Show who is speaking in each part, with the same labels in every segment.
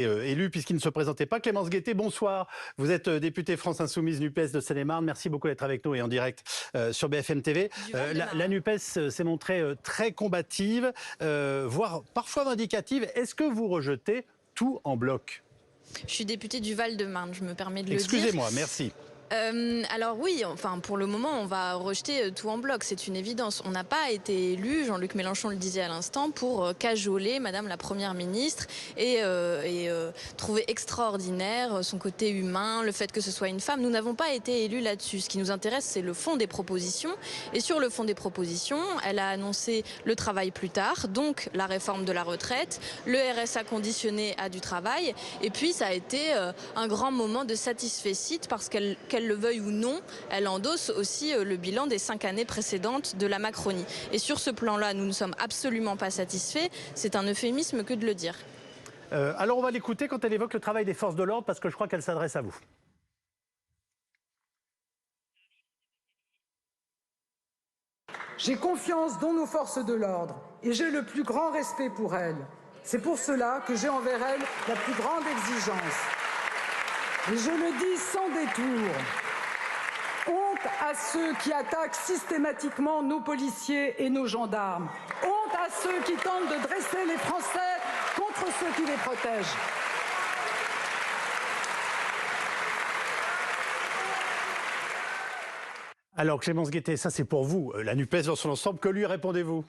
Speaker 1: élu puisqu'il ne se présentait pas. Clémence Guettet, bonsoir. Vous êtes députée France Insoumise NUPES de Seine-et-Marne. Merci beaucoup d'être avec nous et en direct sur BFM TV. La NUPES s'est montrée très combative, voire parfois vindicative. Est-ce que vous rejetez tout en bloc ?
Speaker 2: Je suis députée du Val-de-Marne, je me permets de le dire.
Speaker 1: Excusez-moi, merci.
Speaker 2: Alors oui, enfin pour le moment, on va rejeter tout en bloc, c'est une évidence. On n'a pas été élu, Jean-Luc Mélenchon le disait à l'instant, pour cajoler Madame la Première ministre et trouver extraordinaire son côté humain, le fait que ce soit une femme. Nous n'avons pas été élus là-dessus. Ce qui nous intéresse, c'est le fond des propositions. Et sur le fond des propositions, elle a annoncé le travail plus tard, donc la réforme de la retraite, le RSA conditionné à du travail. Et puis ça a été un grand moment de satisfecit parce qu'elle le veuille ou non, elle endosse aussi le bilan des 5 années précédentes de la Macronie. Et sur ce plan-là, nous ne sommes absolument pas satisfaits. C'est un euphémisme que de le dire.
Speaker 1: Alors on va l'écouter quand elle évoque le travail des forces de l'ordre, parce que je crois qu'elle s'adresse à vous.
Speaker 3: J'ai confiance dans nos forces de l'ordre et j'ai le plus grand respect pour elles. C'est pour cela que j'ai envers elles la plus grande exigence. Et je le dis sans détour. Honte à ceux qui attaquent systématiquement nos policiers et nos gendarmes. Honte à ceux qui tentent de dresser les Français contre ceux qui les protègent.
Speaker 1: Alors Clémence Guettet, ça c'est pour vous, la NUPES dans son ensemble. Que lui répondez-vous ?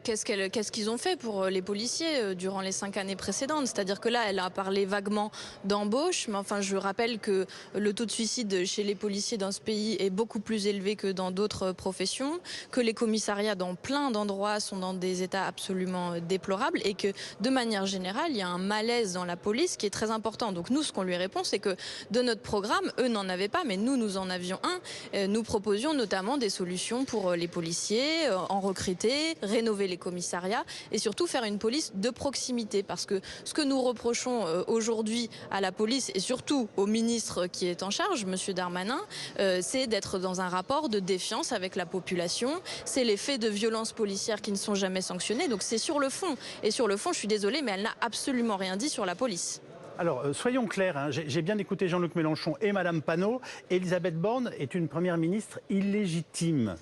Speaker 2: Qu'est-ce qu'ils ont fait pour les policiers durant les 5 années précédentes? C'est-à-dire que là, elle a parlé vaguement d'embauche, mais enfin, je rappelle que le taux de suicide chez les policiers dans ce pays est beaucoup plus élevé que dans d'autres professions, que les commissariats dans plein d'endroits sont dans des états absolument déplorables et que, de manière générale, il y a un malaise dans la police qui est très important. Donc nous, ce qu'on lui répond, c'est que de notre programme, eux n'en avaient pas, mais nous en avions un. Nous proposions notamment des solutions pour les policiers, en recruter, rénover les commissariats et surtout faire une police de proximité, parce que ce que nous reprochons aujourd'hui à la police et surtout au ministre qui est en charge, monsieur Darmanin, c'est d'être dans un rapport de défiance avec la population. C'est les faits de violence policière qui ne sont jamais sanctionnés, donc c'est sur le fond. Et sur le fond, je suis désolée, mais elle n'a absolument rien dit sur la police.
Speaker 1: Alors, soyons clairs, hein, j'ai bien écouté Jean-Luc Mélenchon et Madame Panot. Elisabeth Borne est une première ministre illégitime.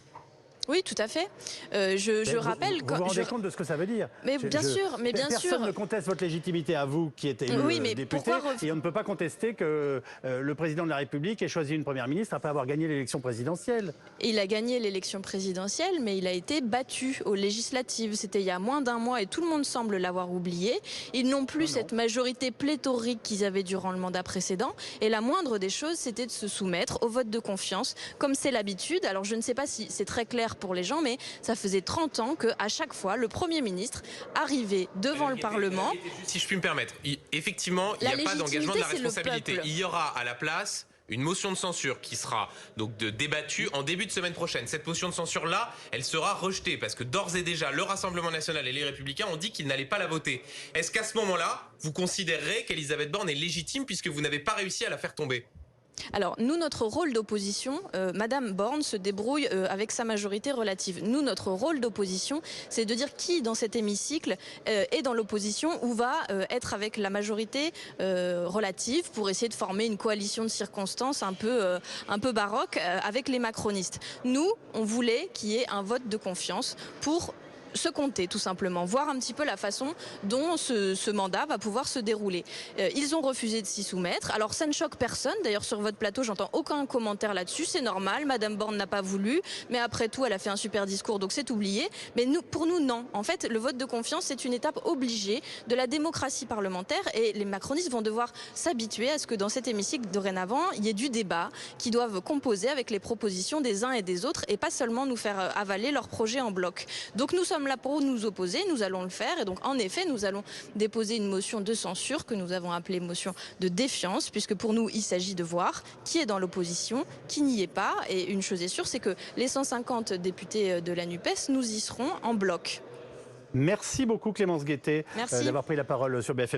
Speaker 2: Oui, tout à fait. Je rappelle...
Speaker 1: Vous vous rendez compte de ce que ça veut dire?
Speaker 2: Mais bien sûr.
Speaker 1: Personne ne conteste votre légitimité à vous, qui êtes élu député. Et on ne peut pas contester que le président de la République ait choisi une première ministre après avoir gagné l'élection présidentielle.
Speaker 2: Il a gagné l'élection présidentielle, mais il a été battu aux législatives. C'était il y a moins d'un mois et tout le monde semble l'avoir oublié. Ils n'ont plus cette majorité pléthorique qu'ils avaient durant le mandat précédent. Et la moindre des choses, c'était de se soumettre au vote de confiance, comme c'est l'habitude. Alors je ne sais pas si c'est très clair pour les gens, mais ça faisait 30 ans qu'à chaque fois, le Premier ministre arrivait devant le Parlement.
Speaker 4: Si je puis me permettre, effectivement, il n'y a pas d'engagement de la responsabilité. Il y aura à la place une motion de censure qui sera donc débattue en début de semaine prochaine. Cette motion de censure-là, elle sera rejetée parce que d'ores et déjà, le Rassemblement national et les Républicains ont dit qu'ils n'allaient pas la voter. Est-ce qu'à ce moment-là, vous considérerez qu'Elisabeth Borne est légitime puisque vous n'avez pas réussi à la faire tomber ?
Speaker 2: Alors, nous, notre rôle d'opposition, Madame Borne se débrouille avec sa majorité relative. Nous, notre rôle d'opposition, c'est de dire qui, dans cet hémicycle, est dans l'opposition ou va être avec la majorité relative pour essayer de former une coalition de circonstances un peu baroque avec les macronistes. Nous, on voulait qu'il y ait un vote de confiance pour se compter, tout simplement, voir un petit peu la façon dont ce mandat va pouvoir se dérouler. Ils ont refusé de s'y soumettre. Alors ça ne choque personne. D'ailleurs, sur votre plateau, j'entends aucun commentaire là-dessus. C'est normal. Madame Borne n'a pas voulu. Mais après tout, elle a fait un super discours, donc c'est oublié. Mais pour nous, non. En fait, le vote de confiance, c'est une étape obligée de la démocratie parlementaire et les macronistes vont devoir s'habituer à ce que dans cet hémicycle, dorénavant, il y ait du débat qui doivent composer avec les propositions des uns et des autres et pas seulement nous faire avaler leurs projets en bloc. Donc nous sommes là pour nous opposer, nous allons le faire et donc en effet nous allons déposer une motion de censure que nous avons appelée motion de défiance, puisque pour nous il s'agit de voir qui est dans l'opposition, qui n'y est pas, et une chose est sûre, c'est que les 150 députés de la NUPES, nous y serons en bloc.
Speaker 1: Merci beaucoup Clémence Guettet d'avoir pris la parole sur BFM.